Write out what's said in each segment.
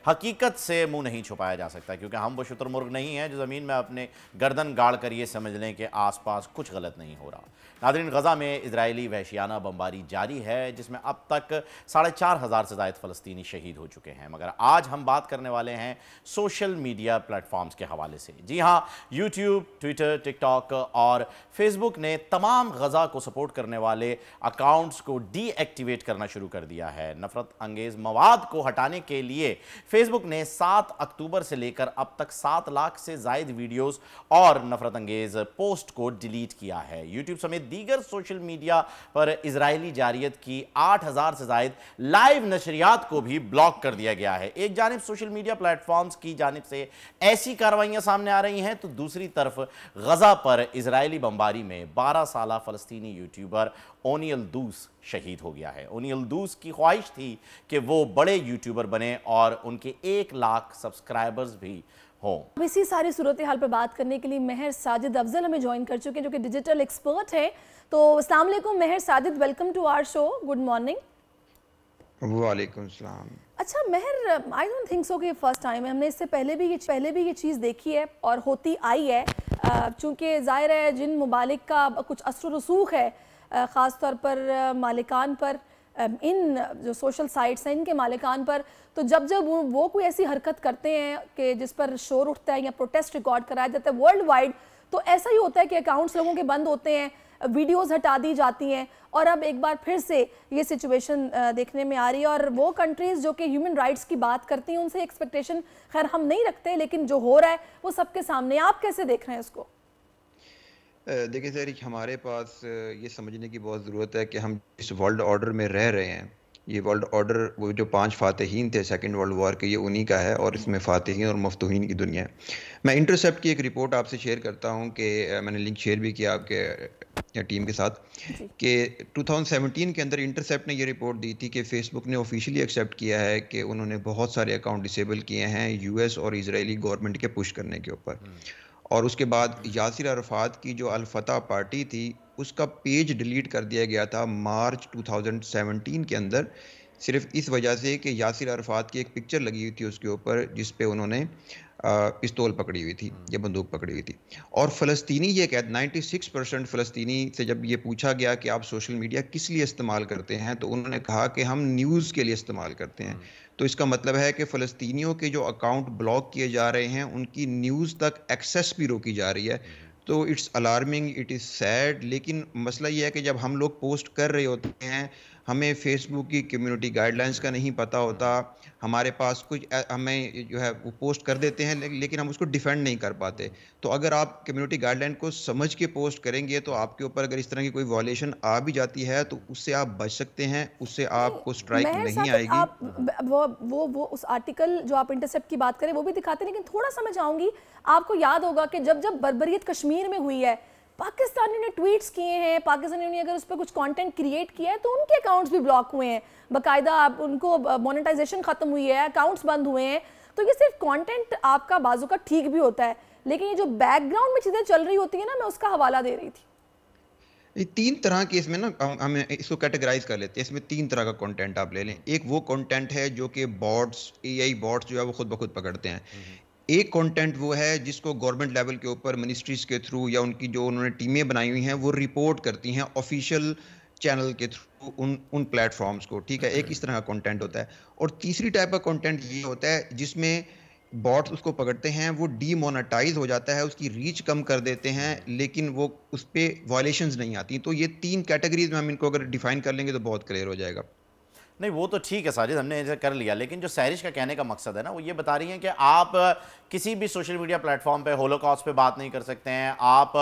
हकीकत से मुंह नहीं छुपाया जा सकता, क्योंकि हम वो शुतुरमुर्ग नहीं हैं जो ज़मीन में अपने गर्दन गाड़ कर ये समझ लें कि आसपास कुछ गलत नहीं हो रहा। नाज़रीन, गज़ा में इजरायली वहशियाना बमबारी जारी है, जिसमें अब तक 4,500 से ज़ायद फ़लस्तीनी शहीद हो चुके हैं। मगर आज हम बात करने वाले हैं सोशल मीडिया प्लेटफॉर्म्स के हवाले से। जी हाँ, यूट्यूब, ट्विटर, टिकटॉक और फेसबुक ने तमाम गज़ा को सपोर्ट करने वाले अकाउंट्स को डीएक्टिवेट करना शुरू कर दिया है। नफरत अंगेज मवाद को हटाने के लिए फेसबुक ने 7 अक्टूबर से लेकर अब तक 7 लाख से ज़ायद वीडियोस और नफरत अंगेज पोस्ट को डिलीट किया है। यूट्यूब समेत दीगर सोशल मीडिया पर इजरायली जारियत की 8,000 से ज़ायद लाइव नशरियात को भी ब्लॉक कर दिया गया है। एक जानिब सोशल मीडिया प्लेटफॉर्म्स की जानिब से ऐसी कार्रवाइयां सामने आ रही हैं, तो दूसरी तरफ गजा पर इजरायली बमबारी में 12 साला फलस्तीनी यूट्यूबर ओनियल दूस शहीद हो गया है। ओनियल दूस की ख्वाहिश थी कि वो बड़े यूट्यूबर बने और उनके 1 लाख सब्सक्राइबर्स भी हो। इसी सारी सूरत हाल पर बात करने के लिए महर साजिद अफजल हमें ज्वाइन कर चुके हैं, जो कि डिजिटल एक्सपर्ट है। तो अस्सलाम वालेकुम Mahar Sajid, welcome to our show, good morning. वालेकुम सलाम। अच्छा महर, आई डोंट थिंक सो कि फर्स्ट टाइम है, हमने इससे पहले भी ये चीज़ देखी है और होती आई है। चूँकि ज़ाहिर है जिन ममालिक का कुछ असर रसूख है, ख़ास तौर पर मालिकान पर, इन जो सोशल साइट्स हैं इनके मालिकान पर, तो जब वो कोई ऐसी हरकत करते हैं कि जिस पर शोर उठता है या प्रोटेस्ट रिकॉर्ड कराया जाता है वर्ल्ड वाइड, तो ऐसा ही होता है कि अकाउंट्स लोगों के बंद होते हैं, वीडियोस हटा दी जाती हैं और अब एक बार फिर से ये सिचुएशन देखने में आ रही है। और वो कंट्रीज़ जो कि ह्यूमन राइट्स की बात करती हैं उनसे एक्सपेक्टेशन खैर हम नहीं रखते, लेकिन जो हो रहा है वो सबके सामने। आप कैसे देख रहे हैं इसको? देखिए सर, हमारे पास ये समझने की बहुत ज़रूरत है कि हम इस वर्ल्ड ऑर्डर में रह रहे हैं। ये वर्ल्ड ऑर्डर, वो जो 5 फातिहीन थे सेकंड वर्ल्ड वॉर के, ये उन्हीं का है और इसमें फातिहीन और मफ्तूहीन की दुनिया है। मैं इंटरसेप्ट की एक रिपोर्ट आपसे शेयर करता हूँ कि मैंने लिंक शेयर भी किया आपके टीम के साथ, कि 2017 के अंदर इंटरसेप्ट ने ये रिपोर्ट दी थी कि फेसबुक ने ऑफिशियली एक्सेप्ट किया है कि उन्होंने बहुत सारे अकाउंट डिसेबल किए हैं यूएस और इजरायली गवर्नमेंट के पुश करने के ऊपर। और उसके बाद यासिर अरफात की जो अल फतह पार्टी थी, उसका पेज डिलीट कर दिया गया था मार्च 2017 के अंदर, सिर्फ इस वजह से कि यासिर अरफात की एक पिक्चर लगी हुई थी उसके ऊपर जिस पे उन्होंने पिस्तौल पकड़ी हुई थी या बंदूक पकड़ी हुई थी। और फ़लस्तीनी ये कहते, 96% फ़लस्तीनी से जब ये पूछा गया कि आप सोशल मीडिया किस लिए इस्तेमाल करते हैं, तो उन्होंने कहा कि हम न्यूज़ के लिए इस्तेमाल करते हैं। तो इसका मतलब है कि फ़लस्तीनियों के जो अकाउंट ब्लॉक किए जा रहे हैं उनकी न्यूज़ तक एक्सेस भी रोकी जा रही है। तो it's alarming, it is sad. लेकिन मसला ये है कि जब हम लोग पोस्ट कर रहे होते हैं, हमें फेसबुक की कम्युनिटी गाइडलाइंस का नहीं पता होता, हमारे पास कुछ हमें जो है वो पोस्ट कर देते हैं लेकिन हम उसको डिफेंड नहीं कर पाते। तो अगर आप कम्युनिटी गाइडलाइन को समझ के पोस्ट करेंगे तो आपके ऊपर अगर इस तरह की कोई वॉलेशन आ भी जाती है तो उससे आप बच सकते हैं, उससे आपको स्ट्राइक नहीं आएगी। आप वो उस आर्टिकल जो आप इंटरसेप्ट की बात करें वो भी दिखाते हैं, लेकिन थोड़ा सा मैं चाहूँगी, आपको याद होगा कि जब बर्बरियत कश्मीर में हुई है, पाकिस्तानियों ने ट्वीट्स किए हैं, पाकिस्तानियों ने अगर उस पर कुछ कंटेंट क्रिएट किया है तो उनके अकाउंट्स भी ब्लॉक हुए हैं, बाकायदा उनको मोनेटाइजेशन खत्म हुई है, अकाउंट्स बंद हुए हैं। तो ये सिर्फ कंटेंट आपका बाजू का ठीक भी होता है, लेकिन ये जो बैकग्राउंड में चीज़ें चल रही होती है ना, मैं उसका हवाला दे रही थी। ये 3 तरह के इसमें ना हम इसको कैटेगराइज कर लेते हैं। इसमें 3 तरह का कंटेंट आप ले लें। एक वो कंटेंट है जो कि बॉट्स, एआई बॉट्स जो है वो खुद ब खुद पकड़ते हैं। एक कंटेंट वो है जिसको गवर्नमेंट लेवल के ऊपर मिनिस्ट्रीज के थ्रू या उनकी जो उन्होंने टीमें बनाई हुई हैं वो रिपोर्ट करती हैं ऑफिशियल चैनल के थ्रू उन प्लेटफॉर्म्स को, ठीक है। एक इस तरह का कंटेंट होता है। और तीसरी टाइप का कंटेंट ये होता है जिसमें बॉट्स उसको पकड़ते हैं, वो डीमोनेटाइज हो जाता है, उसकी रीच कम कर देते हैं, लेकिन वो उस पर वायलेशंस नहीं आती। तो ये 3 कैटेगरीज में हम इनको अगर डिफाइन कर लेंगे तो बहुत क्लियर हो जाएगा। नहीं, वो तो ठीक है साजिद, हमने ऐसा कर लिया, लेकिन जो सैरिश का कहने का मकसद है ना, वो ये बता रही हैं कि आप किसी भी सोशल मीडिया प्लेटफॉर्म पे होलोकॉस्ट पे बात नहीं कर सकते हैं। आप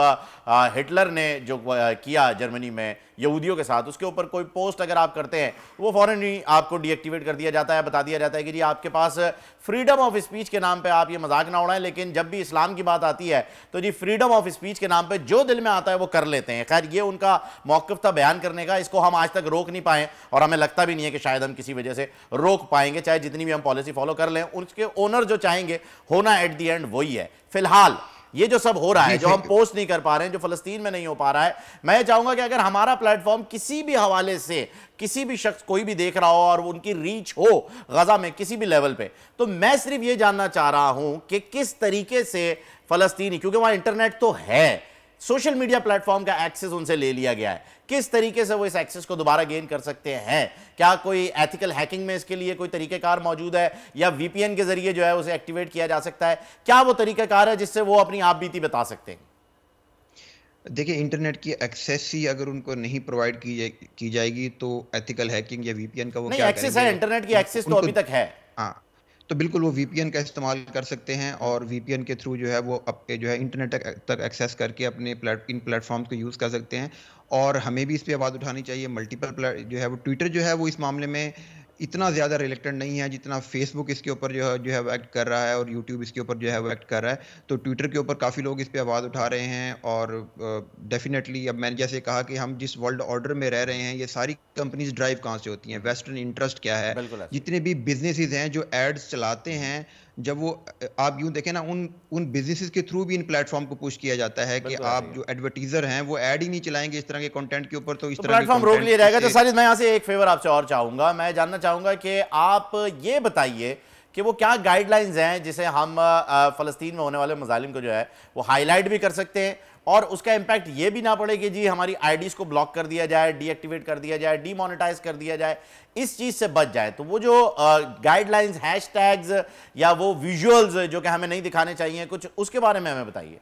हिटलर ने जो किया जर्मनी में यहूदियों के साथ, उसके ऊपर कोई पोस्ट अगर आप करते हैं वो फ़ौरन ही आपको डीएक्टिवेट कर दिया जाता है, बता दिया जाता है कि जी आपके पास फ्रीडम ऑफ स्पीच के नाम पे आप ये मजाक ना उड़ाएं। लेकिन जब भी इस्लाम की बात आती है तो जी फ्रीडम ऑफ स्पीच के नाम पे जो दिल में आता है वो कर लेते हैं। खैर, ये उनका मौक़िफ़ था बयान करने का, इसको हम आज तक रोक नहीं पाए और हमें लगता भी नहीं है कि शायद हम किसी वजह से रोक पाएंगे, चाहे जितनी भी हम पॉलिसी फॉलो कर लें। उसके ओनर जो चाहेंगे होना एट दी एंड वही है। फिलहाल ये जो सब हो रहा है, जी जो हम पोस्ट नहीं कर पा रहे हैं, जो फलस्तीन में नहीं हो पा रहा है, मैं चाहूंगा कि अगर हमारा प्लेटफॉर्म किसी भी हवाले से किसी भी शख्स कोई भी देख रहा हो और उनकी रीच हो गजा में किसी भी लेवल पे, तो मैं सिर्फ ये जानना चाह रहा हूं कि किस तरीके से फलस्तीनी, क्योंकि वहां इंटरनेट तो है, सोशल मीडिया प्लेटफॉर्म का एक्सेस उनसे ले लिया गया है, किस तरीके से वो इस एक्सेस को दोबारा गेन कर सकते हैं? क्या कोई एथिकल हैकिंग में इसके लिए कोई तरीकेकार मौजूद है, या वीपीएन के जरिए जो है उसे एक्टिवेट किया जा सकता है? क्या वो तरीकाकार है जिससे वो अपनी आप बीती बता सकते हैं? देखिए, इंटरनेट की एक्सेस ही अगर उनको नहीं प्रोवाइड की जाएगी तो एथिकल हैकिंग या वीपीएन का वो नहीं, क्या एक्सेस करेंगे? है, इंटरनेट की एक्सेस तो अभी तक है। हाँ, तो बिल्कुल वो वीपीएन का इस्तेमाल कर सकते हैं और वीपीएन के थ्रू जो है वो जो है इंटरनेट तक एक्सेस करके अपने इन प्लेटफॉर्म्स को यूज़ कर सकते हैं। और हमें भी इस पे आवाज़ उठानी चाहिए। मल्टीपल जो है वो ट्विटर जो है वो इस मामले में इतना ज़्यादा रिलेक्टेंट नहीं है जितना फेसबुक इसके ऊपर जो है वो एक्ट कर रहा है और यूट्यूब इसके ऊपर जो है वो एक्ट कर रहा है। तो ट्विटर के ऊपर काफ़ी लोग इस पे आवाज़ उठा रहे हैं और डेफिनेटली अब मैंने जैसे कहा कि हम जिस वर्ल्ड ऑर्डर में रह रहे हैं, ये सारी कंपनीज ड्राइव कहाँ से होती हैं? वेस्टर्न इंटरेस्ट क्या है? जितने भी बिजनेसेस हैं जो एड्स चलाते हैं, जब वो आप यूं देखें ना, उन बिजनेसेस के थ्रू भी इन प्लेटफॉर्म को पुश किया जाता है कि आप जो एडवर्टीजर हैं वो ऐड ही नहीं चलाएंगे इस तरह के कंटेंट के ऊपर, तो इस तरह प्लेटफॉर्म रोक लिया जाएगा। तो साजिद, मैं यहाँ से एक फेवर आपसे और चाहूंगा, मैं जानना चाहूंगा कि आप ये बताइए कि वो क्या गाइडलाइंस हैं जिसे हम फलस्तीन में होने वाले मजालिम को जो है वो हाईलाइट भी कर सकते हैं और उसका इंपैक्ट ये भी ना पड़े कि जी हमारी आईडीज को ब्लॉक कर दिया जाए, डीएक्टिवेट कर दिया जाए, डीमोनेटाइज कर दिया जाए, इस चीज से बच जाए। तो वो जो गाइडलाइंस, हैशटैग्स या वो विजुअल्स जो कि हमें नहीं दिखाने चाहिए, कुछ उसके बारे में हमें बताइए।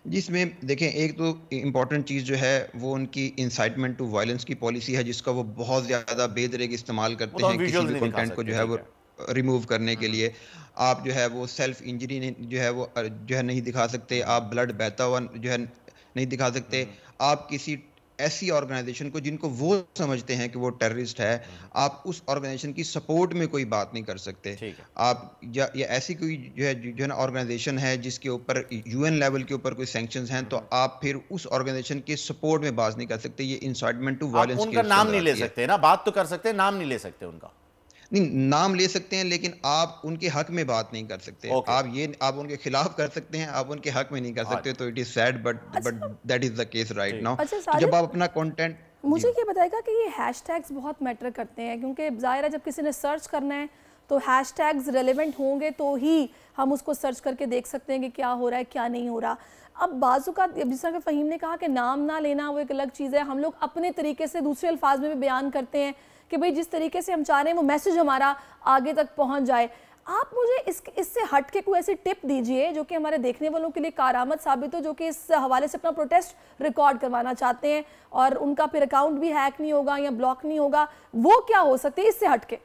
जिसमें देखें, एक तो इम्पॉर्टेंट चीज़ जो है वो उनकी इंसाइटमेंट टू वायलेंस की पॉलिसी है, जिसका वो बहुत ज़्यादा बेदरेग इस्तेमाल करते हैं किसी भी कंटेंट को जो है वो रिमूव करने के लिए। आप जो है वो सेल्फ इंजरी जो है नहीं दिखा सकते, आप ब्लड बहता हुआ जो है नहीं दिखा सकते, आप किसी ऐसी ऑर्गेनाइजेशन को जिनको वो समझते हैं कि वो टेररिस्ट है, आप उस ऑर्गेनाइजेशन की सपोर्ट में कोई बात नहीं कर सकते। आप या ऐसी कोई जो है ना ऑर्गेनाइजेशन है जिसके ऊपर यूएन लेवल के ऊपर कोई सैंक्शंस हैं, तो आप फिर उस ऑर्गेनाइजेशन के सपोर्ट में बात नहीं कर सकते। ये इंसाइटमेंट टू वायलेंस, उनका नाम नहीं ले सकते ना, बात तो कर सकते हैं, नाम नहीं ले सकते उनका। नहीं, नाम ले सकते हैं लेकिन आप उनके हक में बात नहीं कर सकते। आप उनके खिलाफ कर सकते हैं, आप उनके हक में नहीं कर सकते। तो it is sad but that is the case right now. जब आप अपना कंटेंट, मुझे ये बताएगा कि ये हैशटैग्स बहुत मैटर करते हैं, क्योंकि जाहिर है जब किसी ने सर्च करना है तो हैशटैग्स रेलेवेंट होंगे तो ही हम उसको सर्च करके देख सकते हैं कि क्या हो रहा है, क्या नहीं हो रहा। अब बाजू का, जिस तरह फ़हीम ने कहा कि नाम ना लेना वो एक अलग चीज़ है, हम लोग अपने तरीके से दूसरे अल्फाज में भी बयान करते हैं कि भाई जिस तरीके से हम चाह रहे हैं वो मैसेज हमारा आगे तक पहुंच जाए। आप मुझे इससे हट के कोई ऐसी टिप दीजिए जो कि हमारे देखने वालों के लिए कारआमद साबित हो, जो कि इस हवाले से अपना प्रोटेस्ट रिकॉर्ड करवाना चाहते हैं और उनका फिर अकाउंट भी हैक नहीं होगा या ब्लॉक नहीं होगा, वो क्या हो सकती है इससे हट के?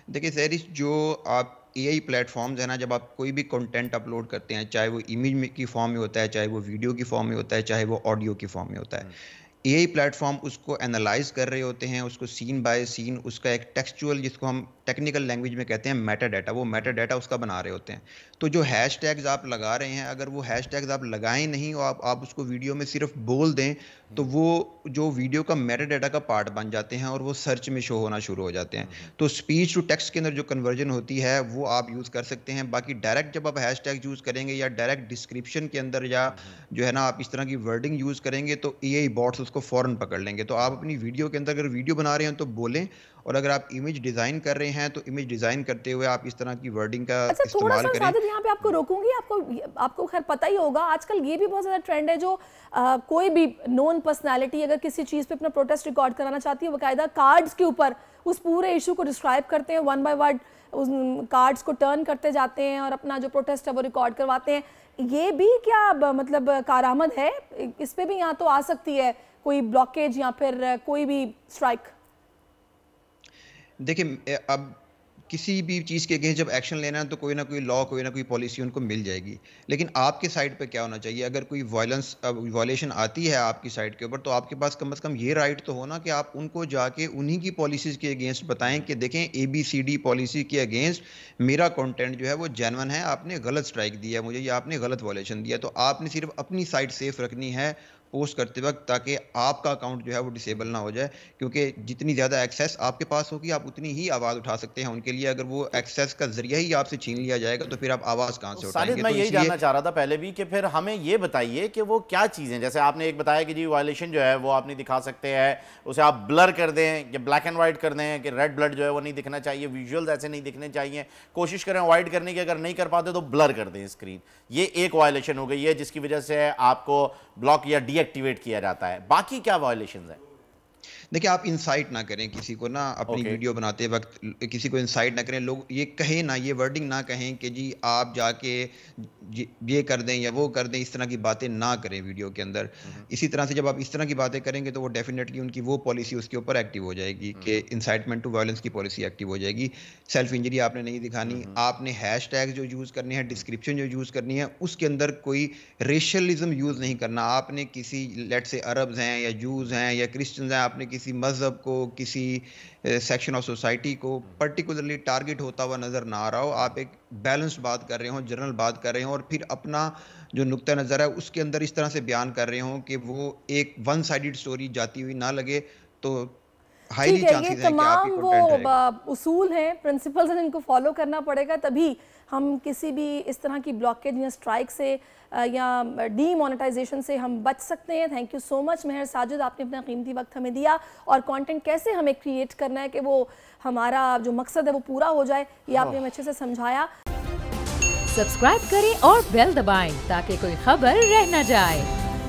देखिए सहरिश, जो आप एआई प्लेटफॉर्म्स है ना, जब आप कोई भी कंटेंट अपलोड करते हैं, चाहे वो इमेज की फॉर्म में होता है, चाहे वो वीडियो की फॉर्म में होता है, चाहे वो ऑडियो की फॉर्म में होता है, एआई प्लेटफॉर्म उसको एनालाइज कर रहे होते हैं, उसको सीन बाय सीन उसका एक टेक्सचुअल, जिसको हम टेक्निकल लैंग्वेज में कहते हैं मेटा डाटा, वो मेटा डाटा उसका बना रहे होते हैं। तो जो हैशटैग्स आप लगा रहे हैं, अगर वो हैशटैग्स आप लगाएं नहीं और आप उसको वीडियो में सिर्फ बोल दें, तो वो जो वीडियो का मेटा डाटा का पार्ट बन जाते हैं और वो सर्च में शो होना शुरू हो जाते हैं। तो स्पीच टू टेक्स्ट के अंदर जो कन्वर्जन होती है वो आप यूज़ कर सकते हैं। बाकी डायरेक्ट जब आप हैशटैग यूज़ करेंगे या डायरेक्ट डिस्क्रिप्शन के अंदर या जो है ना आप इस तरह की वर्डिंग यूज़ करेंगे तो एआई बॉट्स उसको फौरन पकड़ लेंगे। तो आप अपनी वीडियो के अंदर अगर वीडियो बना रहे हैं तो बोलें, और अगर आप इमेज डिजाइन कर रहे हैं तो इमेज डिजाइन करते हुए आप इस तरह की वर्डिंग का इस्तेमाल करें। साजिद, यहाँ पे आपको रोकूंगी, आपको खैर पता ही होगा आजकल ये भी बहुत ज़्यादा ट्रेंड है, जो कोई भी नोन पर्सनालिटी अगर किसी चीज़ पे अपना प्रोटेस्ट रिकॉर्ड कराना चाहती है, बाकायदा कार्ड्स के ऊपर उस पूरे इशू को डिस्क्राइब करते हैं, वन बाय वन उस कार्ड्स को टर्न करते जाते हैं और अपना जो प्रोटेस्ट है वो रिकॉर्ड करवाते हैं। ये भी क्या मतलब कारआमद है? इस पे भी यहाँ तो आ सकती है कोई ब्लॉकेज या फिर कोई भी स्ट्राइक? देखिए, अब किसी भी चीज़ के अगेंस्ट जब एक्शन लेना है तो कोई ना कोई लॉ, कोई ना कोई पॉलिसी उनको मिल जाएगी। लेकिन आपके साइड पे क्या होना चाहिए? अगर कोई वायलेशन आती है आपकी साइड के ऊपर, तो आपके पास कम से कम ये राइट तो होना कि आप उनको जाके उन्हीं की पॉलिसीज़ के अगेंस्ट बताएं कि देखें ABCD पॉलिसी के अगेंस्ट मेरा कंटेंट जो है वो जेन्युइन है, आपने गलत स्ट्राइक दिया है मुझे या आपने गलत वायलेशन दिया। तो आपने सिर्फ अपनी साइड सेफ रखनी है, पोस्ट करते वक्त, ताकि आपका अकाउंट जो है वो डिसेबल ना हो जाए, क्योंकि जितनी ज़्यादा एक्सेस आपके पास होगी आप उतनी ही आवाज़ उठा सकते हैं उनके लिए। अगर वो एक्सेस का जरिया ही आपसे छीन लिया जाएगा तो फिर आप आवाज़ कहाँ से उठाएंगे? मैं तो यही जानना चाह रहा था पहले भी कि फिर हमें ये बताइए कि वो क्या चीज़ें, जैसे आपने एक बताया कि जी वायलेशन जो है वो आप नहीं दिखा सकते हैं, उसे आप ब्लर कर दें कि ब्लैक एंड वाइट कर दें कि रेड ब्लड जो है वो नहीं दिखना चाहिए, विजुअल्स ऐसे नहीं दिखने चाहिए, कोशिश करें अवॉइड करने की, अगर नहीं कर पाते तो ब्लर कर दें स्क्रीन। ये एक वायलेशन हो गई है जिसकी वजह से आपको ब्लॉक या डीएक्टिवेट किया जाता है। बाकी क्या वायलेशंस हैं? देखिए, आप इंसाइट ना करें किसी को ना, अपनी वीडियो बनाते वक्त किसी को इंसाइट ना करें। लोग ये कहें ना, ये वर्डिंग ना कहें कि जी आप जाके ये कर दें या वो कर दें, इस तरह की बातें ना करें वीडियो के अंदर। इसी तरह से जब आप इस तरह की बातें करेंगे तो वो डेफिनेटली उनकी वो पॉलिसी उसके ऊपर एक्टिव हो जाएगी कि इंसाइटमेंट टू वायलेंस की पॉलिसी एक्टिव हो जाएगी। सेल्फ इंजरी आपने नहीं दिखानी, आपने हैश टैग जो यूज़ करने हैं, डिस्क्रिप्शन जो यूज़ करनी है, उसके अंदर कोई रेशलिज्म यूज़ नहीं करना। आपने किसी लेट से अरब्स हैं या जूस हैं या क्रिश्चियंस हैं, आपने किसी मज़हब को, किसी सेक्शन ऑफ सोसाइटी को पर्टिकुलरली टारगेट होता हुआ नज़र ना आ रहा हो। आप एक बैलेंस्ड बात कर रहे हो, जनरल बात कर रहे हो, और फिर अपना जो नुक्ता नज़र है उसके अंदर इस तरह से बयान कर रहे हो कि वो एक वन साइडेड स्टोरी जाती हुई ना लगे। तो हाईली चांसेस हैं कि आपकी कंटेंट वो उसूल हैं, प्रिंसिपल्स हैं, इनको फॉलो करना पड़ेगा, तभी हम किसी भी इस तरह की ब्लॉकेज या स्ट्राइक से या डीमोनेटाइजेशन से हम बच सकते हैं। थैंक यू सो मच मेहर साजिद, आपने अपना कीमती वक्त हमें दिया, और कंटेंट कैसे हमें क्रिएट करना है कि वो हमारा जो मकसद है वो पूरा हो जाए, ये आपने हमें अच्छे से समझाया। सब्सक्राइब करें और बेल दबाएं ताकि कोई खबर रह न जाए।